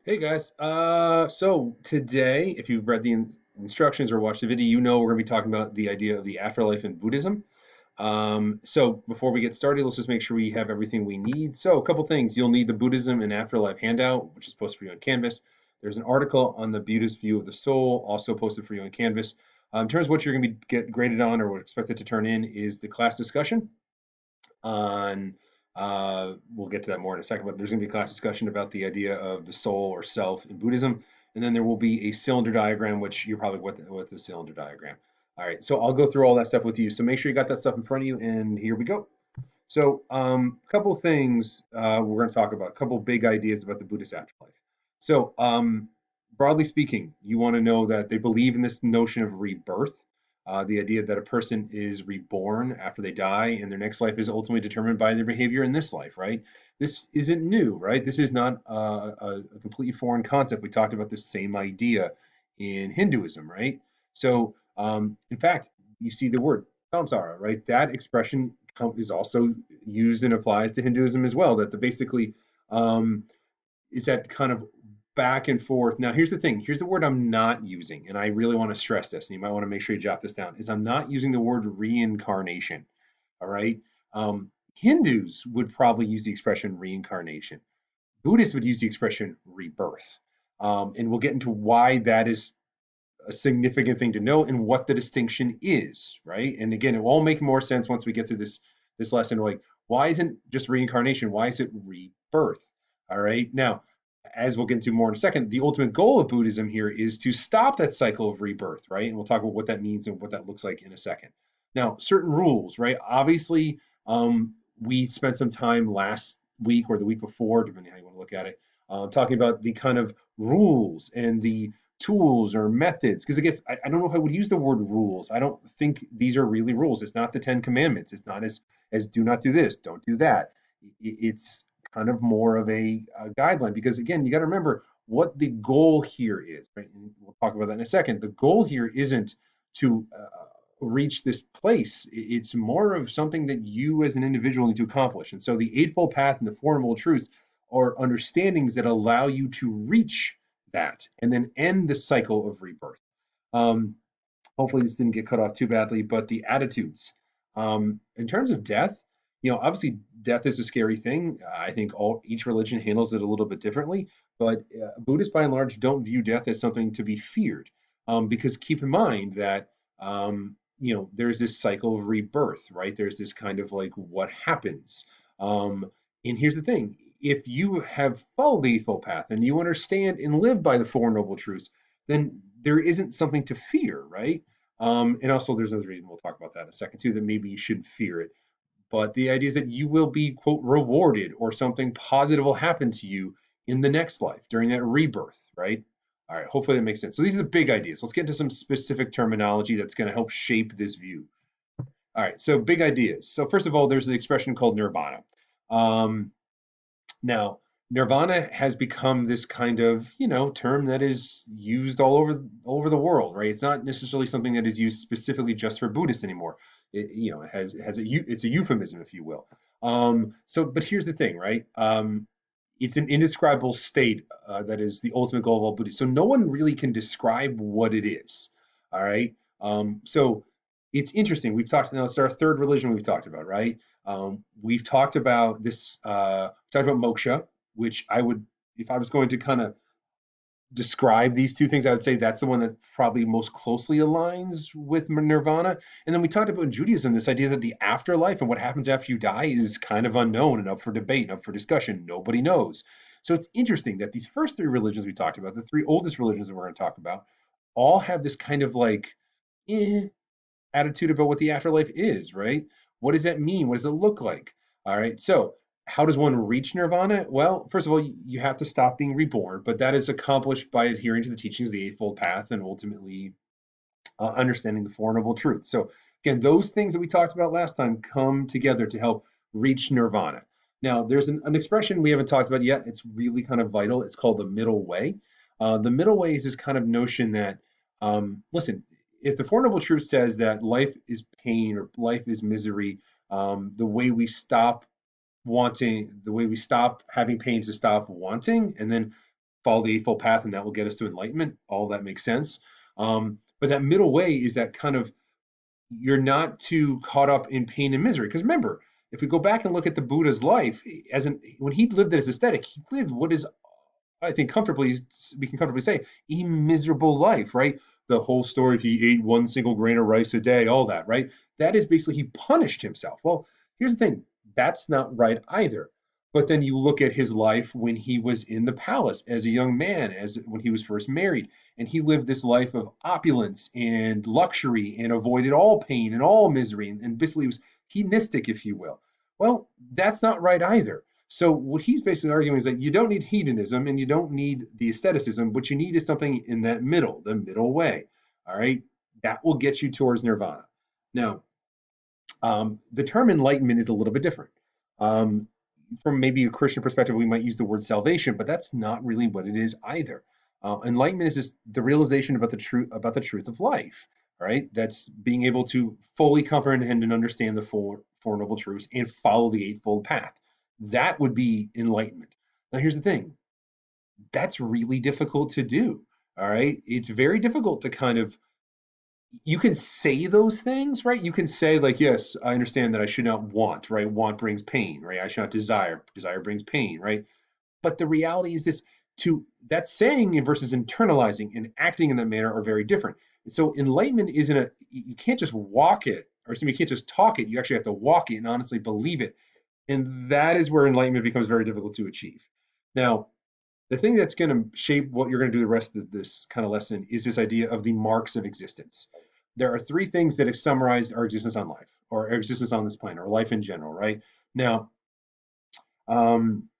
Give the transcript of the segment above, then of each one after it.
Hey guys, so today, if you've read the instructions or watched the video, you know we're going to be talking about the idea of the afterlife in Buddhism. So before we get started, let's just make sure we have everything we need. So a couple things. You'll need the Buddhism and Afterlife handout, which is posted for you on Canvas. There's an article on the Buddhist view of the soul, also posted for you on Canvas. In terms of what you're going to be get graded on or what expected to turn in is the class discussion on we'll get to that more in a second, but there's going to be a class discussion about the idea of the soul or self in Buddhism. And then there will be a cylinder diagram, which you're probably what's the cylinder diagram. All right, so I'll go through all that stuff with you. So make sure you got that stuff in front of you, and here we go. So a couple of things we're going to talk about, a couple of big ideas about the Buddhist afterlife. So broadly speaking, you want to know that they believe in this notion of rebirth, the idea that a person is reborn after they die and their next life is ultimately determined by their behavior in this life, right? This isn't new, right? This is not a completely foreign concept. We talked about this same idea in Hinduism, right? So, in fact, you see the word samsara, right? That expression is also used and applies to Hinduism as well. That the basically um, is that kind of back and forth. Now, here's the thing. Here's the word I'm not using, and I really want to stress this, and you might want to make sure you jot this down. Is I'm not using the word reincarnation. All right. Hindus would probably use the expression reincarnation. Buddhists would use the expression rebirth. And we'll get into why that is a significant thing to know and what the distinction is, right? And again, it will all make more sense once we get through this lesson. Like, why isn't just reincarnation? Why is it rebirth? All right. Now, as we'll get into more in a second, the ultimate goal of Buddhism here is to stop that cycle of rebirth, right? And we'll talk about what that means and what that looks like in a second. Now, certain rules, right? Obviously, we spent some time last week or the week before, depending how you want to look at it, talking about the kind of rules and the tools or methods, because I guess I don't know if I would use the word rules. I don't think these are really rules. It's not the Ten Commandments. It's not as do not do this, don't do that. It's kind of more of a guideline, because again, you got to remember what the goal here is, right? And we'll talk about that in a second. The goal here isn't to reach this place. It's more of something that you as an individual need to accomplish. And so the Eightfold Path and the Four Noble Truths are understandings that allow you to reach that and then end the cycle of rebirth. Um, Hopefully, this didn't get cut off too badly, but the attitudes. In terms of death, obviously death is a scary thing. I think each religion handles it a little bit differently, but Buddhists by and large don't view death as something to be feared, because keep in mind that there's this cycle of rebirth, right? There's this kind of like what happens. Um, and here's the thing: if you have followed the Eightfold Path and you understand and live by the Four Noble Truths, then there isn't something to fear, right? And also, there's another reason we'll talk about that in a second too, that maybe you shouldn't fear it. But the idea is that you will be, quote, rewarded or something positive will happen to you in the next life during that rebirth, right? All right, hopefully that makes sense. So these are the big ideas. Let's get into some specific terminology that's going to help shape this view. All right, so big ideas. So first of all, there's the expression called nirvana. Um, Now, nirvana has become this kind of, term that is used all over the world, right? It's not necessarily something that is used specifically just for Buddhists anymore. It has it's a euphemism, if you will. But here's the thing, right? It's an indescribable state that is the ultimate goal of all Buddhists. So no one really can describe what it is. All right. So it's interesting. We've talked now. It's our third religion we've talked about, right? We've talked about this, talked about moksha, which I would, if I was going to kind of describe these two things, I would say that's the one that probably most closely aligns with nirvana. And then we talked about in Judaism this idea that the afterlife and what happens after you die is kind of unknown and up for debate and up for discussion. Nobody knows. So it's interesting that these first three religions we talked about, the three oldest religions that we're going to talk about, all have this kind of like, eh, attitude about what the afterlife is, right? What does that mean? What does it look like? All right. So, how does one reach nirvana? Well, first of all, you have to stop being reborn, but that is accomplished by adhering to the teachings of the Eightfold Path and ultimately understanding the Four Noble Truths. So, again, those things that we talked about last time come together to help reach nirvana. Now, there's an expression we haven't talked about yet. It's really kind of vital. It's called the middle way. The middle way is this kind of notion that, listen, if the Four Noble Truth says that life is pain or life is misery, the way we stop wanting, the way we stop having pain is to stop wanting, and then follow the Eightfold Path and that will get us to enlightenment. All that makes sense. But that middle way is that kind of you're not too caught up in pain and misery. Because remember, if we go back and look at the Buddha's life, when he lived as aesthetic, he lived what is, I think, comfortably we can comfortably say, a miserable life, right? The whole story, he ate one single grain of rice a day, all that, right? That is basically he punished himself. Well, here's the thing, that's not right either. But then you look at his life when he was in the palace as a young man, as when he was first married, and he lived this life of opulence and luxury and avoided all pain and all misery, and basically was hedonistic, if you will. Well, that's not right either. So what he's basically arguing is that you don't need hedonism and you don't need the aestheticism. What you need is something in that middle, the middle way. All right, that will get you towards nirvana. Now, the term enlightenment is a little bit different. Um, from maybe a Christian perspective, we might use the word salvation, but that's not really what it is either. Enlightenment is just the realization about the truth of life. All right, that's being able to fully comprehend and understand the Four Noble Truths and follow the Eightfold Path. That would be enlightenment. Now, here's the thing: that's really difficult to do. All right, it's very difficult to kind of you can say those things, right? You can say like, yes, I understand that I should not want, right? Want brings pain, right? I should not desire. Desire brings pain, right? But the reality is this to that saying versus internalizing and acting in that manner are very different. And so enlightenment isn't a you can't just walk it, or excuse me, you can't just talk it. You actually have to walk it and honestly believe it. And that is where enlightenment becomes very difficult to achieve. Now, the thing that's going to shape what you're going to do the rest of this kind of lesson is this idea of the marks of existence. There are three things that summarize our existence on life, or our existence on this planet, or life in general, right? Now, um,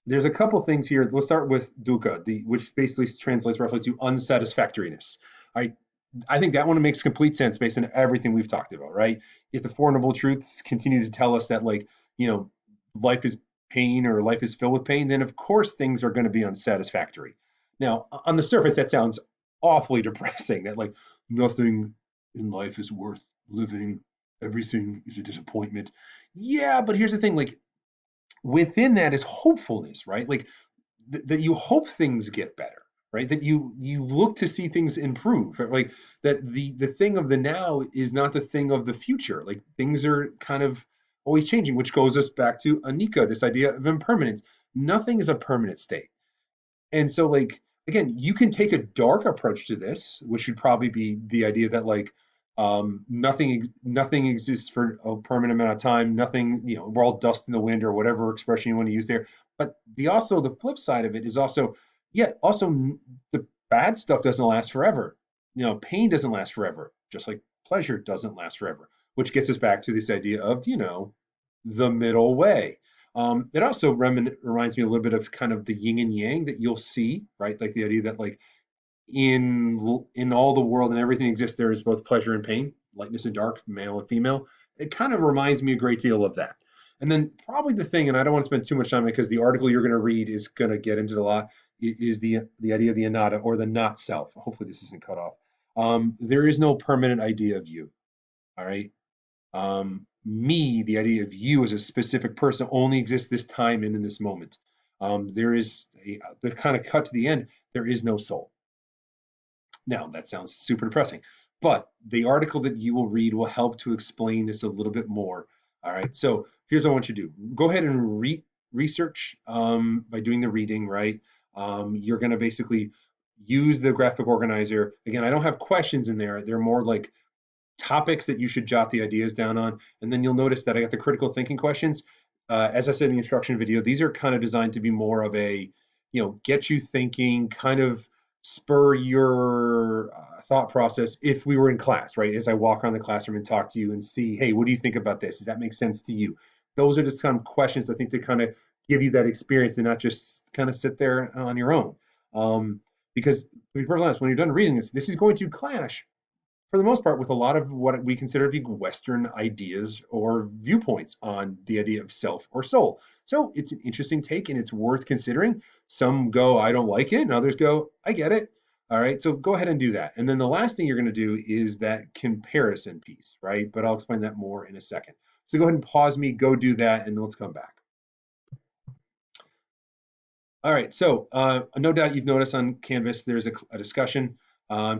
there's a couple things here. Let's start with dukkha, which basically translates roughly to unsatisfactoriness. I I think that one makes complete sense based on everything we've talked about, right? If the Four Noble Truths continue to tell us that, like, you know, life is pain or life is filled with pain, then of course things are going to be unsatisfactory. Now, on the surface, that sounds awfully depressing. That like nothing in life is worth living. Everything is a disappointment. Yeah, but here's the thing: like within that is hopefulness, right? Like that you hope things get better, right? That you look to see things improve, right? Like that the thing of the now is not the thing of the future. Like things are kind of always changing, which goes us back to anicca, this idea of impermanence. Nothing is a permanent state. And so, like, again, you can take a dark approach to this, which would probably be the idea that like nothing exists for a permanent amount of time. Nothing, we're all dust in the wind or whatever expression you want to use there. But the flip side of it is also, yeah, also the bad stuff doesn't last forever. Pain doesn't last forever, just like pleasure doesn't last forever, which gets us back to this idea of, the middle way. It also reminds me a little bit of kind of the yin and yang that you'll see, right? Like the idea that like in all the world and everything exists, there is both pleasure and pain, lightness and dark, male and female. It kind of reminds me a great deal of that. And then probably the thing, and I don't want to spend too much time because the article you're going to read is going to get into a lot, is the idea of the anatta or the not self. Hopefully this isn't cut off. There is no permanent idea of you. All right. Me, the idea of you as a specific person only exists this time and in this moment. There is the kind of cut to the end. There is no soul. Now, that sounds super depressing, but the article that you will read will help to explain this a little bit more. All right. So here's what I want you to do. Go ahead and research by doing the reading, right? You're going to basically use the graphic organizer. Again, I don't have questions in there. They're more like topics that you should jot the ideas down on. And then you'll notice that I got the critical thinking questions. As I said in the instruction video, these are kind of designed to be more of a, get you thinking, kind of spur your thought process if we were in class, right? As I walk around the classroom and talk to you and see, hey, what do you think about this? Does that make sense to you? Those are just kind of questions I think to kind of give you that experience and not just kind of sit there on your own. Because to be perfectly honest, when you're done reading this is going to clash for the most part, with a lot of what we consider to be Western ideas or viewpoints on the idea of self or soul. So it's an interesting take and it's worth considering. Some go, I don't like it, and others go, I get it. All right, so go ahead and do that. And then the last thing you're going to do is that comparison piece, right? But I'll explain that more in a second. So go ahead and pause me, go do that, and let's come back. All right, so no doubt you've noticed on Canvas there's a discussion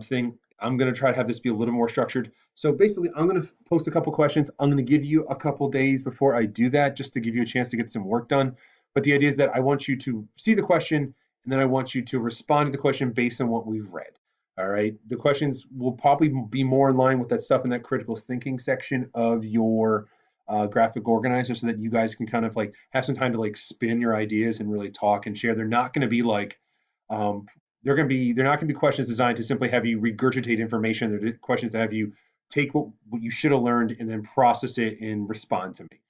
thing. I'm going to try to have this be a little more structured. So basically, I'm going to post a couple questions. I'm going to give you a couple days before I do that, just to give you a chance to get some work done. But the idea is that I want you to see the question, and then I want you to respond to the question based on what we've read. All right, the questions will probably be more in line with that stuff in that critical thinking section of your graphic organizer so that you guys can kind of like have some time to like spin your ideas and really talk and share. They're not going to be like um, they're not going to be questions designed to simply have you regurgitate information. They're questions to have you take what you should have learned and then process it and respond to me.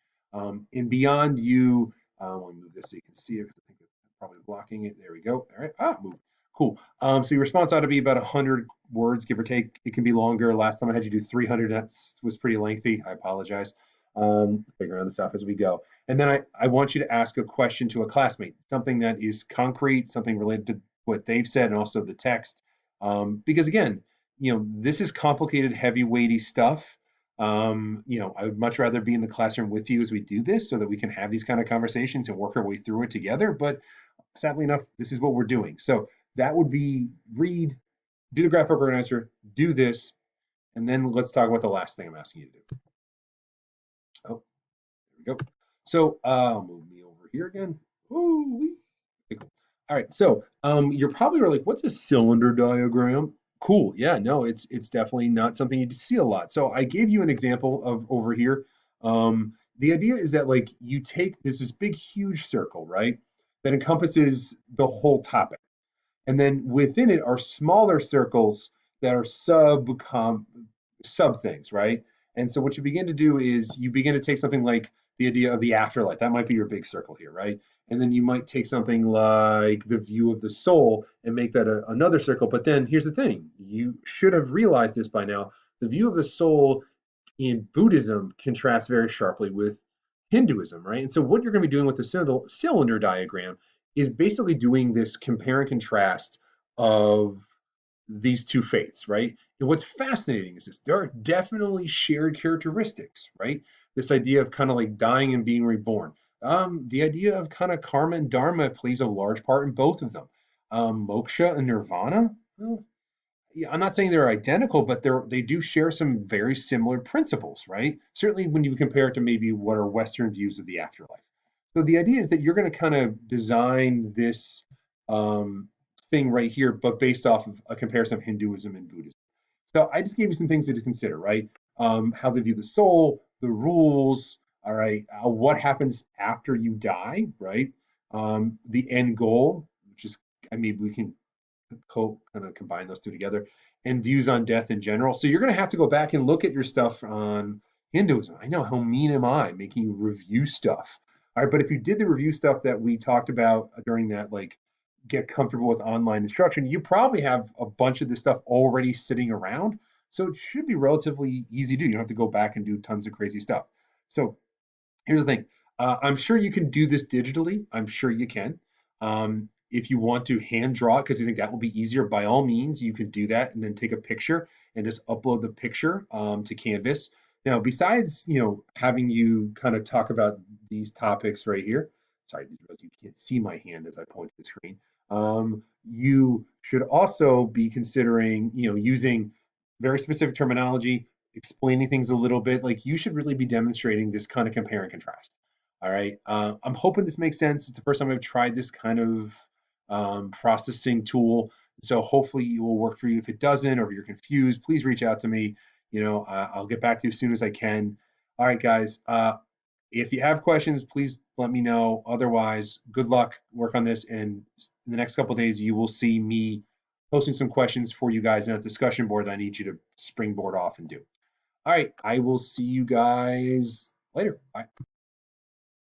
And beyond you, let me move this so you can see it because I think it's probably blocking it. There we go. All right. Move. Cool. So your response ought to be about 100 words, give or take. It can be longer. Last time I had you do 300. That was pretty lengthy. I apologize. Figuring this out as we go. And then I want you to ask a question to a classmate, something that is concrete, something related to what they've said and also the text. Because again, this is complicated, heavy, weighty stuff. I would much rather be in the classroom with you as we do this so that we can have these kind of conversations and work our way through it together. But sadly enough, this is what we're doing. So that would be read, do the graphic organizer, do this, and then let's talk about the last thing I'm asking you to do. Oh, there we go. So move me over here again. Ooh, okay, cool. All right. So you're probably like, what's a cylinder diagram? Cool. Yeah, no, it's definitely not something you see a lot. So I gave you an example of over here. The idea is that like you take this big huge circle, right? That encompasses the whole topic. And then within it are smaller circles that are sub things, right? And so what you begin to do is you begin to take something like the idea of the afterlife. That might be your big circle here, right? And then you might take something like the view of the soul and make that another circle. But then here's the thing: you should have realized this by now. The view of the soul in Buddhism contrasts very sharply with Hinduism, right? And so what you're going to be doing with the cylinder diagram is basically doing this compare and contrast of these two faiths, right? And what's fascinating is this: there are definitely shared characteristics, right? This idea of kind of like dying and being reborn. The idea of kind of karma and dharma plays a large part in both of them. Moksha and nirvana, well, yeah, I'm not saying they're identical, but they do share some very similar principles, right? Certainly when you compare it to maybe what are Western views of the afterlife. So the idea is that you're going to kind of design this um, thing right here, but based off of a comparison of Hinduism and Buddhism. So I just gave you some things to consider, right? How they view the soul, the rules, all right, what happens after you die, right? The end goal, which is, I mean, we can kind of combine those two together, and views on death in general. So you're going to have to go back and look at your stuff on Hinduism. I know, how mean am I making you review stuff? All right, but if you did the review stuff that we talked about during that, like get comfortable with online instruction, you probably have a bunch of this stuff already sitting around. So it should be relatively easy to do. You don't have to go back and do tons of crazy stuff. So here's the thing. I'm sure you can do this digitally. I'm sure you can. If you want to hand draw it because you think that will be easier, by all means, you can do that and then take a picture and just upload the picture to Canvas. Now, besides having you kind of talk about these topics right here, sorry, you can't see my hand as I point to the screen. You should also be considering using very specific terminology, explaining things a little bit. Like you should really be demonstrating this kind of compare and contrast. All right. I'm hoping this makes sense. It's the first time I've tried this kind of processing tool. So hopefully it will work for you. If it doesn't, or if you're confused, please reach out to me. I'll get back to you as soon as I can. All right, guys. If you have questions, please let me know. Otherwise, good luck. Work on this, and in the next couple of days, you will see me posting some questions for you guys in a discussion board that I need you to springboard off and do. All right, I will see you guys later. Bye.